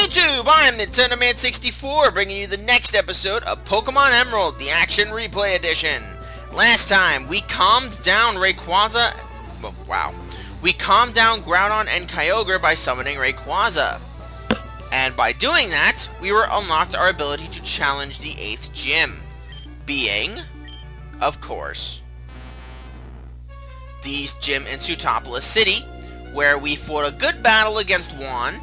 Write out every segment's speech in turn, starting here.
YouTube, I'm Nintendo Man 64, bringing you the next episode of Pokemon Emerald, the Action Replay Edition. Last time, we calmed down Rayquaza... Well, wow. We calmed down Groudon and Kyogre by summoning Rayquaza. And by doing that, we were unlocked our ability to challenge the 8th gym. Being, of course, the gym in Sootopolis City, where we fought a good battle against Juan.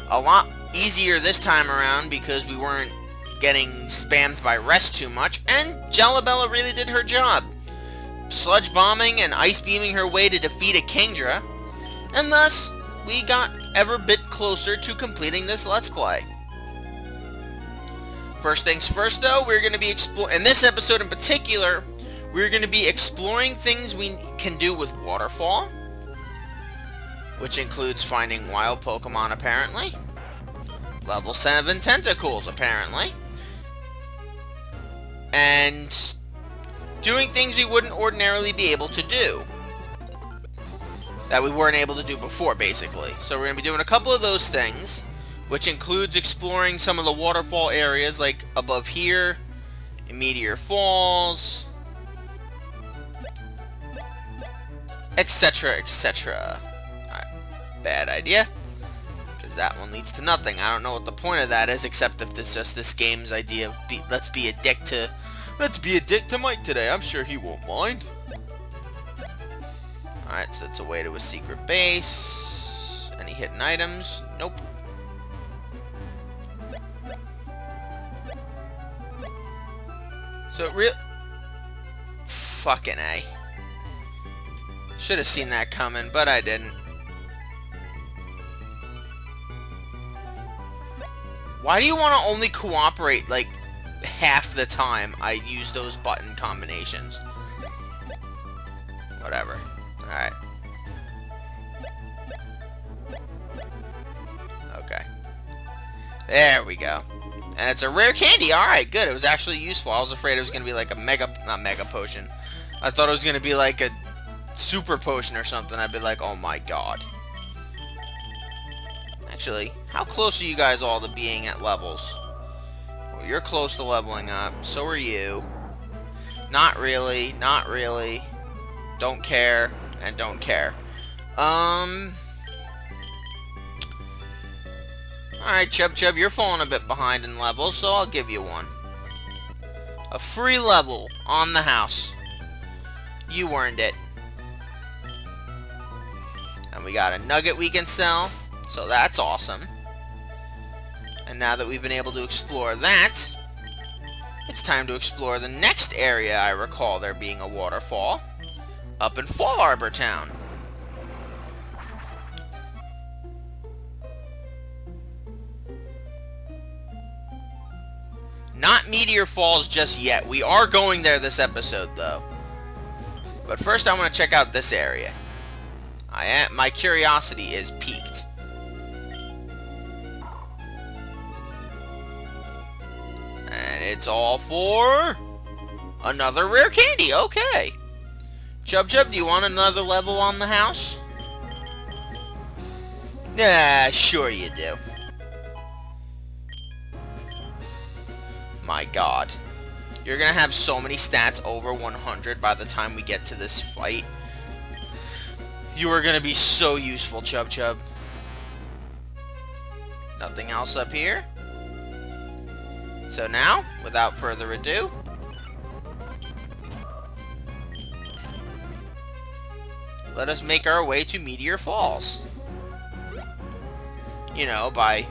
A lot easier this time around because we weren't getting spammed by rest too much, and Jelibella really did her job, sludge bombing and ice beaming her way to defeat a Kingdra, and thus we got ever bit closer to completing this Let's Play. First things first though, we're going to be in this episode in particular, we're going to be exploring things we can do with Waterfall, which includes finding wild Pokemon apparently, level 7 Tentacools apparently, and doing things we wouldn't ordinarily be able to do, that we weren't able to do before basically. So we're going to be doing a couple of those things, which includes exploring some of the waterfall areas like above here, in Meteor Falls, etc, etc. Bad idea, because that one leads to nothing. I don't know what the point of that is, except if it's just this game's idea of let's be a dick to Mike today. I'm sure he won't mind. Alright, so it's a way to a secret base. Any hidden items? Nope. So fucking A. Should have seen that coming, but I didn't. Why do you want to only cooperate, like, half the time I use those button combinations? Whatever. Alright. Okay. There we go. And it's a rare candy. Alright, good. It was actually useful. I was afraid it was going to be like a not mega potion. I thought it was going to be like a super potion or something. I'd be like, oh my god. Actually, how close are you guys all to being at levels? Well, you're close to leveling up. So are you. Not really. Not really. Don't care. And don't care. Alright, Chub Chub, you're falling a bit behind in levels, so I'll give you one. A free level on the house. You earned it. And we got a nugget we can sell. So that's awesome. And now that we've been able to explore that, it's time to explore the next area I recall there being a waterfall, up in Fall Arbor Town. Not Meteor Falls just yet. We are going there this episode though. But first I want to check out this area. My curiosity is piqued. And it's all for another rare candy. Okay. Chub Chub, do you want another level on the house? Yeah, sure you do. My god. You're gonna have so many stats over 100 by the time we get to this fight. You are gonna be so useful, Chub Chub. Nothing else up here? So now, without further ado, let us make our way to Meteor Falls. You know, by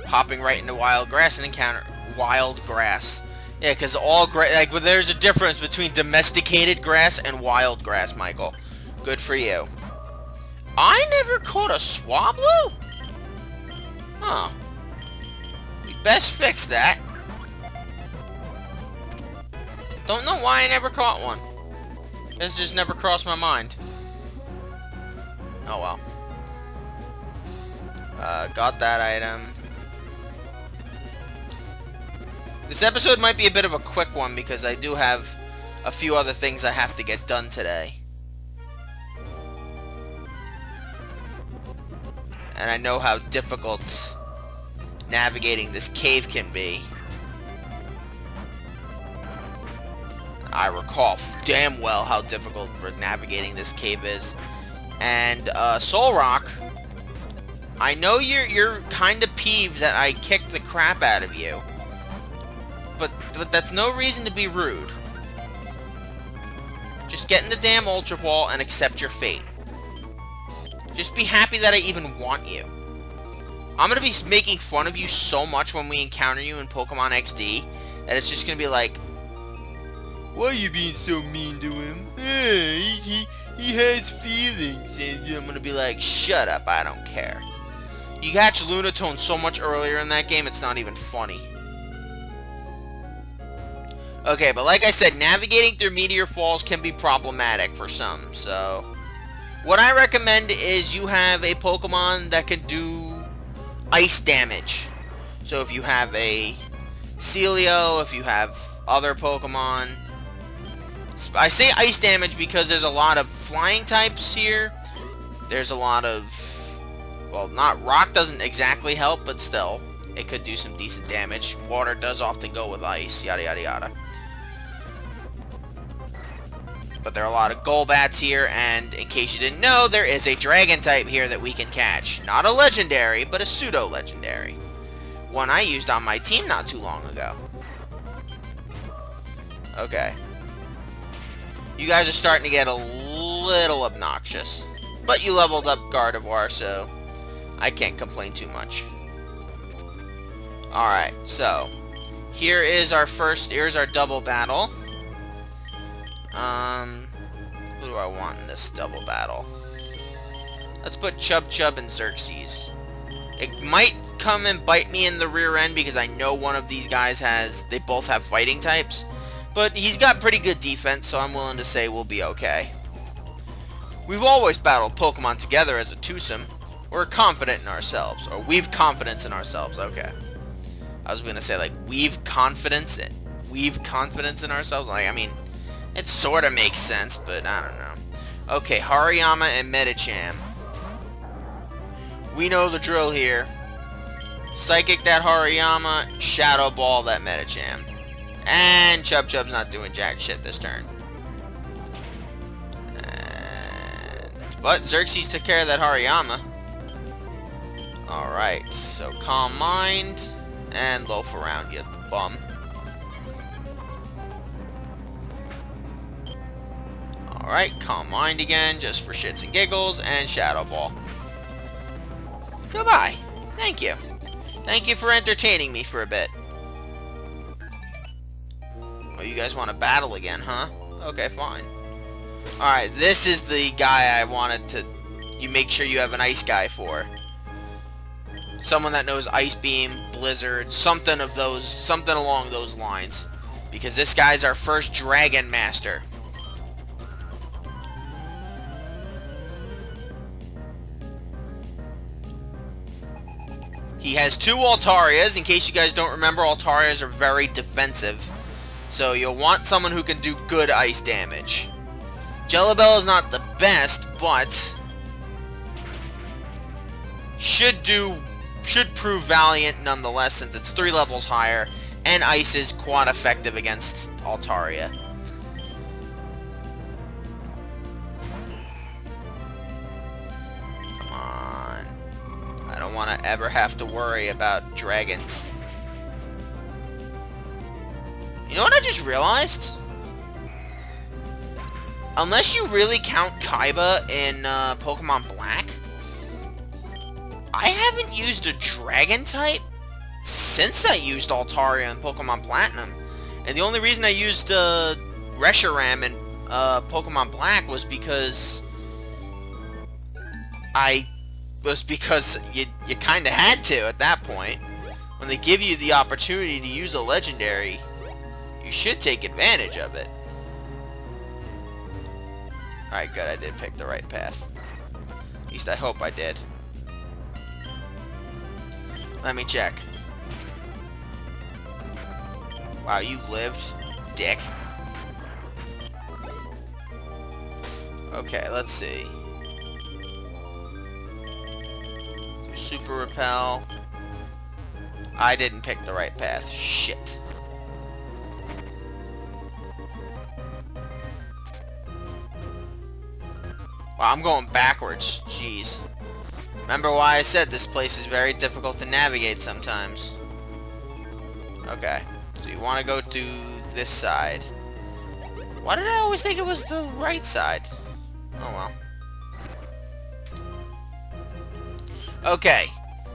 hopping right into wild grass and encounter wild grass. Yeah, because all grass, like, there's a difference between domesticated grass and wild grass, Michael. Good for you. I never caught a Swablu? Huh. We best fix that. Don't know why I never caught one. This just never crossed my mind. Oh well. Got that item. This episode might be a bit of a quick one because I do have a few other things I have to get done today. And I know how difficult navigating this cave can be. I recall damn well how difficult navigating this cave is. And Solrock, I know you're kind of peeved that I kicked the crap out of you, but that's no reason to be rude. Just get in the damn Ultra Ball and accept your fate. Just be happy that I even want you. I'm gonna be making fun of you so much when we encounter you in Pokemon XD that it's just gonna be like, why are you being so mean to him? He has feelings. And I'm gonna be like, shut up, I don't care. You catch Lunatone so much earlier in that game, it's not even funny. Okay, but like I said, navigating through Meteor Falls can be problematic for some, so what I recommend is you have a Pokemon that can do ice damage. So if you have a Celio, if you have other Pokemon, I say ice damage because there's a lot of flying types here. There's a lot of, well, not rock doesn't exactly help, but still, it could do some decent damage. Water does often go with ice, yada yada yada. But there are a lot of Golbats here, and in case you didn't know, there is a Dragon type here that we can catch. Not a legendary, but a pseudo-legendary. One I used on my team not too long ago. Okay. You guys are starting to get a little obnoxious. But you leveled up Gardevoir, so I can't complain too much. Alright, so here's our double battle. Who do I want in this double battle? Let's put Chub Chub and Xerxes. It might come and bite me in the rear end because I know one of these guys they both have fighting types. But he's got pretty good defense, so I'm willing to say we'll be okay. We've always battled Pokemon together as a twosome. We're confident in ourselves. Or we've confidence in ourselves, okay. I was gonna say, like, we've confidence in ourselves? Like, I mean, it sorta makes sense, but I don't know. Okay, Hariyama and Medicham. We know the drill here. Psychic that Hariyama, Shadow Ball that Medicham. And Chub Chub's not doing jack shit this turn. But Xerxes took care of that Hariyama. Alright, so Calm Mind and Loaf around, you bum. Alright, Calm Mind again, just for shits and giggles, and Shadow Ball. Goodbye. Thank you. Thank you for entertaining me for a bit. Oh, you guys want to battle again, huh? Okay, fine. Alright, this is the guy I wanted to... You make sure you have an ice guy for. Someone that knows Ice Beam, Blizzard, something along those lines. Because this guy's our first Dragon Master. He has two Altarias. In case you guys don't remember, Altarias are very defensive. So you'll want someone who can do good ice damage. Jelibell is not the best, but should prove valiant nonetheless, since it's 3 levels higher, and ice is quite effective against Altaria. Come on. I don't want to ever have to worry about dragons. You know what I just realized? Unless you really count Kaiba in Pokemon Black, I haven't used a Dragon type since I used Altaria in Pokemon Platinum. And the only reason I used Reshiram in Pokemon Black was because you kind of had to at that point. When they give you the opportunity to use a legendary, you should take advantage of it. Alright, good, I did pick the right path. At least I hope I did. Let me check. Wow, you lived, dick. Okay, let's see. Super Repel. I didn't pick the right path. Shit. Wow, I'm going backwards. Jeez. Remember why I said this place is very difficult to navigate sometimes. Okay. So you want to go to this side. Why did I always think it was the right side? Oh well. Okay.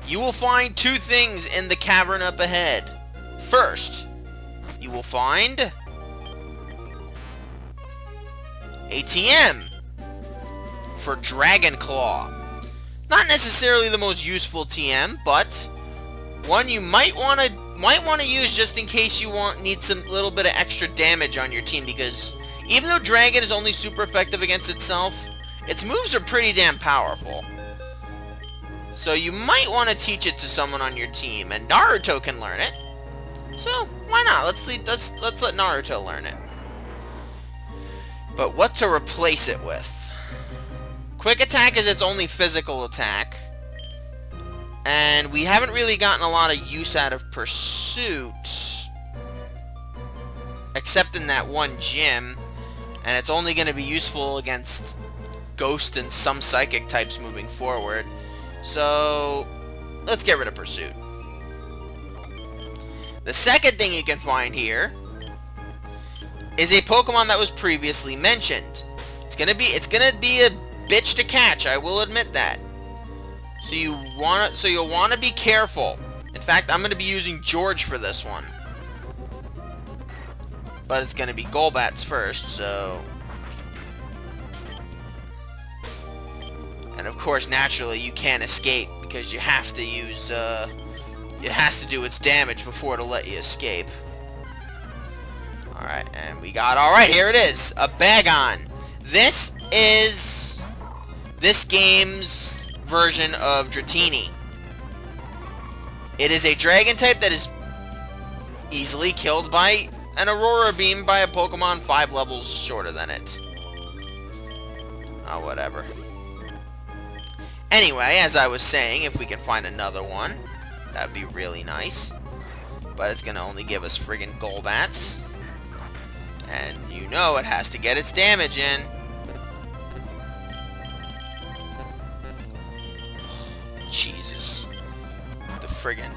You will find two things in the cavern up ahead. First, you will find a TM for Dragon Claw. Not necessarily the most useful TM, but one you might want to use just in case you need some little bit of extra damage on your team, because even though Dragon is only super effective against itself, its moves are pretty damn powerful. So you might want to teach it to someone on your team, and Naruto can learn it. So why not? Let's let Naruto learn it. But what to replace it with? Quick Attack is its only physical attack, and we haven't really gotten a lot of use out of Pursuit, except in that one gym, and it's only going to be useful against Ghost and some Psychic types moving forward. So let's get rid of Pursuit. The second thing you can find here is a Pokemon that was previously mentioned. It's gonna be a bitch to catch, I will admit that. So you'll want to be careful. In fact, I'm gonna be using George for this one. But it's gonna be Golbats first, so. And of course, naturally, you can't escape because you have to use, it has to do its damage before it'll let you escape. Alright, and we got, alright, here it is, a Bagon. This is this game's version of Dratini. It is a dragon type that is easily killed by an Aurora Beam by a Pokemon 5 levels shorter than it. Oh, whatever. Anyway, as I was saying, if we can find another one, that'd be really nice. But it's gonna only give us friggin' Golbats. And you know it has to get its damage in. Jesus. The friggin'.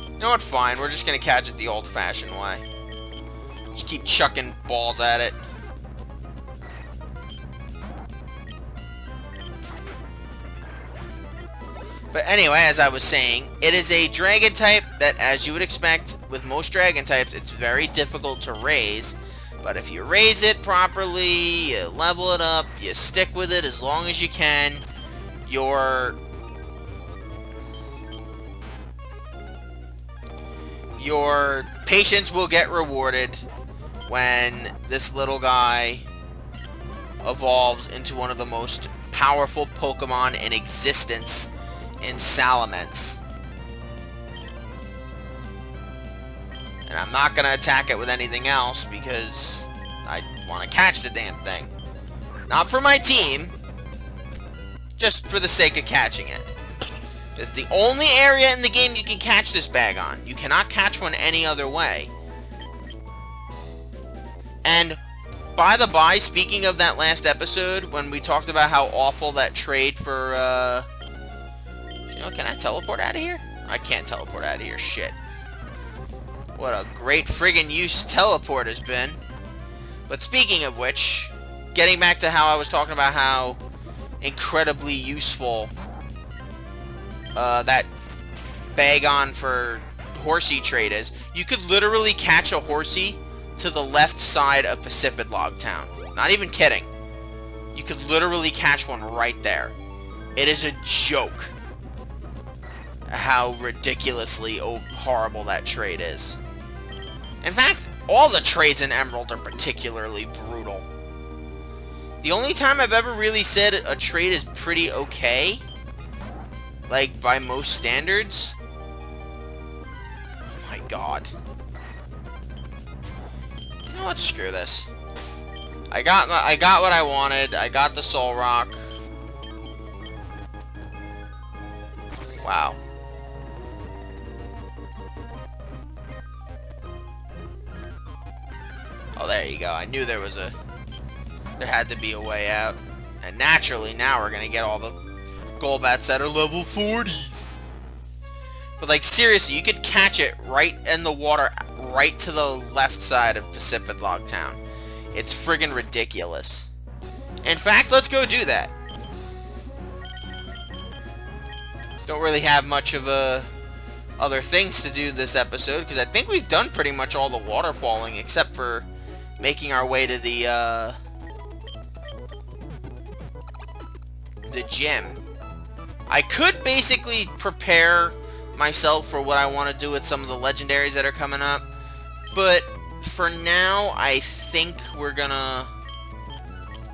You know what, fine, we're just gonna catch it the old-fashioned way. Just keep chucking balls at it. But anyway, as I was saying, it is a dragon type that, as you would expect with most dragon types, it's very difficult to raise. But if you raise it properly, you level it up, you stick with it as long as you can, your patience will get rewarded when this little guy evolves into one of the most powerful Pokemon in existence in Salamence. And I'm not going to attack it with anything else because I want to catch the damn thing. Not for my team, just for the sake of catching it. It's the only area in the game you can catch this Bagon. You cannot catch one any other way. And by the by, speaking of that last episode, when we talked about how awful that trade for, you know, can I teleport out of here? I can't teleport out of here, shit. What a great friggin' use teleport has been. But speaking of which, getting back to how I was talking about how incredibly useful that Bagon for Horsey trade is, you could literally catch a Horsey to the left side of Pacifidlog Town. Not even kidding. You could literally catch one right there. It is a joke how ridiculously horrible that trade is. In fact, all the trades in Emerald are particularly brutal. The only time I've ever really said a trade is pretty okay, like by most standards, oh my god. You know what, screw this. I got what I wanted. I got the Solrock. Wow. Oh, there you go. I knew there had to be a way out. And naturally, now we're gonna get all the Golbats that are level 40. But like, seriously, you could catch it right in the water, right to the left side of Pacific Log Town. It's friggin' ridiculous. In fact, let's go do that. Don't really have much of other things to do this episode, because I think we've done pretty much all the waterfalling, except for making our way to the gym. I could basically prepare myself for what I want to do with some of the legendaries that are coming up, but for now I think we're gonna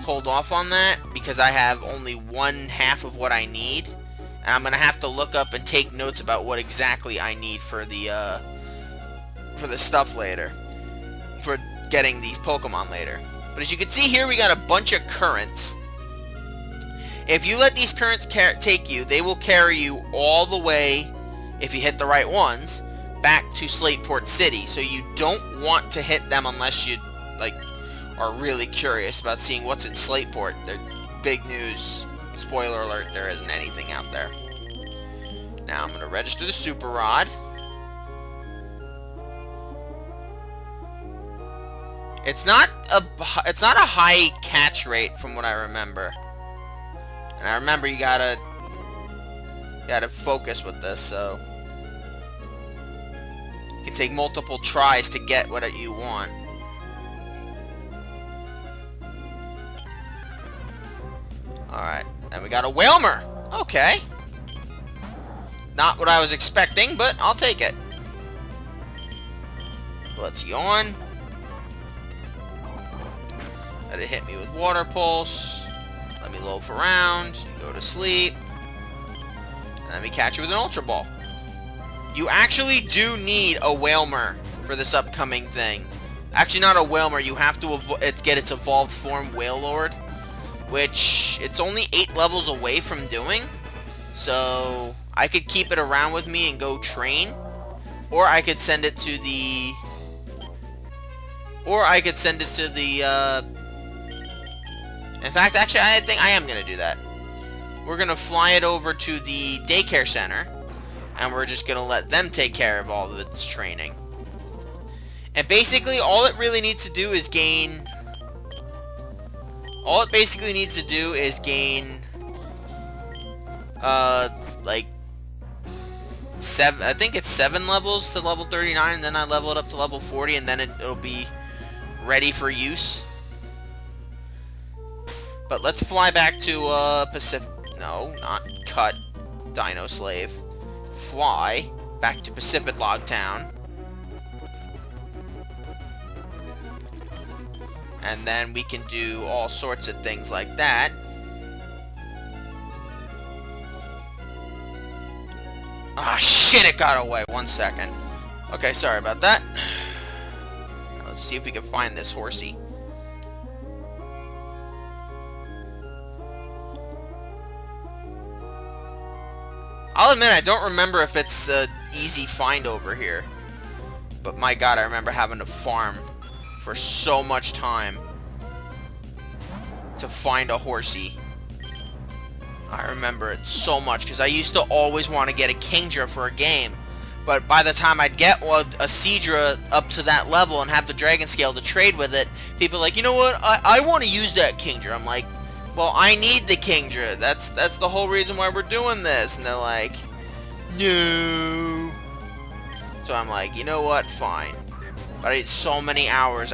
hold off on that because I have only one half of what I need, and I'm gonna have to look up and take notes about what exactly I need for the stuff later, for getting these Pokemon later. But as you can see here, we got a bunch of currents. If you let these currents take you, they will carry you all the way, if you hit the right ones, back to Slateport City. So you don't want to hit them unless you, like, are really curious about seeing what's in Slateport. They're big news. Spoiler alert, there isn't anything out there. Now I'm going to register the Super Rod. It's not a high catch rate from what I remember. And I remember you gotta focus with this, so you can take multiple tries to get what you want. Alright, and we got a Wailmer. Okay. Not what I was expecting, but I'll take it. Let's yawn. Let it hit me with Water Pulse. Let me loaf around, go to sleep, and let me catch you with an Ultra Ball. You actually do need a Wailmer for this upcoming thing. Actually, not a Wailmer, you have to get its evolved form, Wailord, which it's only 8 levels away from doing, so I could keep it around with me and go train, or I could send it to the... In fact, actually, I think I am going to do that. We're going to fly it over to the daycare center, and we're just going to let them take care of all of its training. And basically, all it really needs to do is gain... All it basically needs to do is gain... like... I think it's 7 levels to level 39, and then I level it up to level 40, and then it'll be ready for use. But let's fly back to, Pacific... No, not cut. Dino Slave. Fly back to Pacific Log Town. And then we can do all sorts of things like that. Ah, shit, it got away. 1 second. Okay, sorry about that. Now let's see if we can find this horsey. I'll admit, I don't remember if it's an easy find over here. But my god, I remember having to farm for so much time to find a horsey. I remember it so much, because I used to always want to get a Kingdra for a game. But by the time I'd get a Seadra up to that level and have the Dragon Scale to trade with it, people are like, you know what, I want to use that Kingdra. I'm like, well, I need the Kingdra. That's the whole reason why we're doing this. And they're like, no. So I'm like, you know what? Fine. But I had so many hours.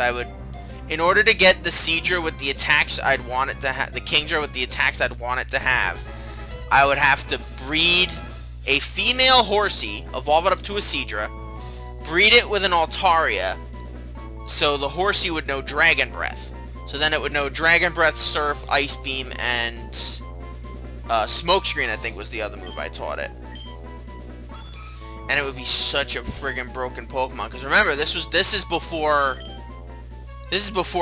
In order to get the Seadra with the attacks I'd want it to have, the Kingdra with the attacks I'd want it to have, I would have to breed a female horsey, evolve it up to a Seadra, breed it with an Altaria, so the horsey would know Dragon Breath. So then it would know Dragon Breath, Surf, Ice Beam, and Smokescreen, I think, was the other move I taught it. And it would be such a friggin' broken Pokemon. Because remember, this is before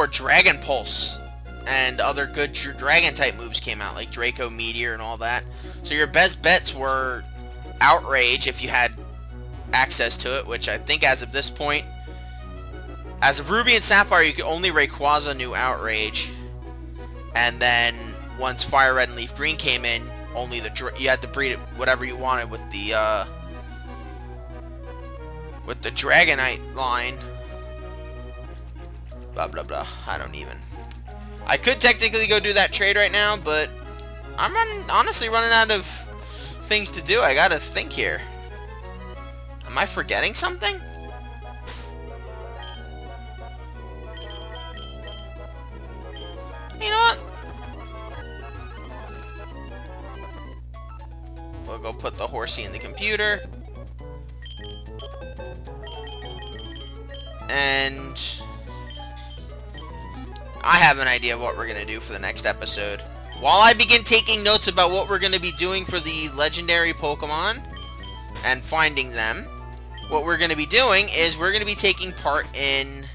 Dragon Pulse and other good Dragon type moves came out, like Draco Meteor and all that. So your best bets were Outrage if you had access to it, which I think as of this point As of Ruby and Sapphire, you could only Rayquaza New Outrage. And then, once Fire Red and Leaf Green came in, only you had to breed it whatever you wanted with the Dragonite line. Blah, blah, blah. I don't even. I could technically go do that trade right now, but I'm honestly running out of things to do. I gotta think here. Am I forgetting something? You know what? We'll go put the horsey in the computer. And I have an idea of what we're going to do for the next episode. While I begin taking notes about what we're going to be doing for the legendary Pokemon and finding them, what we're going to be doing is we're going to be taking part in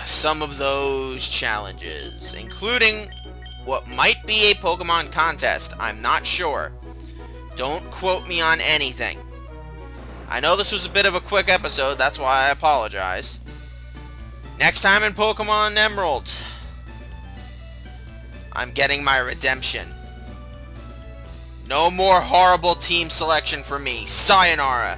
some of those challenges, including what might be a Pokemon contest. I'm not sure. Don't quote me on anything. I know this was a bit of a quick episode, that's why I apologize. Next time in Pokemon Emerald, I'm getting my redemption. No more horrible team selection for me. Sayonara.